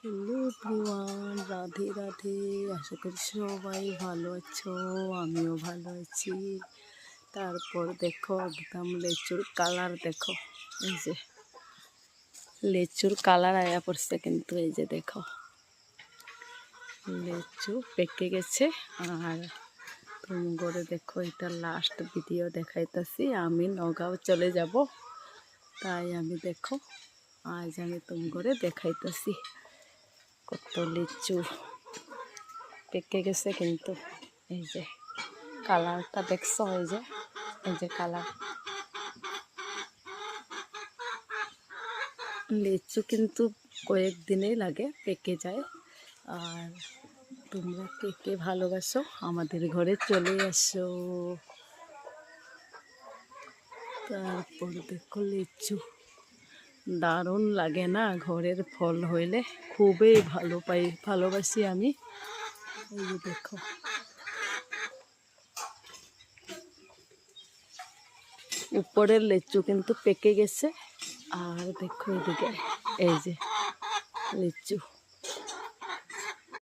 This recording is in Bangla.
Hello everyone, Radhe Radhe. আশা করি সবাই ভালো আছো, আমিও ভালো আছি। তারপর দেখো একদম লেচুর কালার দেখো, এই যে লেচুর কালার আয়া পড়ছে, কিন্তু এই যে দেখো লেচু পেকে গেছে। আর তুমি করে দেখো, এটা লাস্ট ভিডিও দেখাইতেছি। আমি নগাঁও চলে যাব, তাই আমি দেখো আজ আমি তুমি করে দেখাইতেছি কত লিচু পেকে গেছে। কিন্তু এই যে কালারটা দেখছো, এই যে কালার। লিচু কিন্তু কয়েকদিনেই লাগে, পেকে যায়। আর তোমরা কে কে ভালোবাসো আমাদের ঘরে চলে আসো। তারপর দেখো লিচু দারুণ লাগে না, ঘরের ফল হইলে খুবই ভালোবাসি আমি। এই যে দেখো উপরের লিচু কিন্তু পেকে গেছে। আর দেখো এদিকে এই যে লিচু।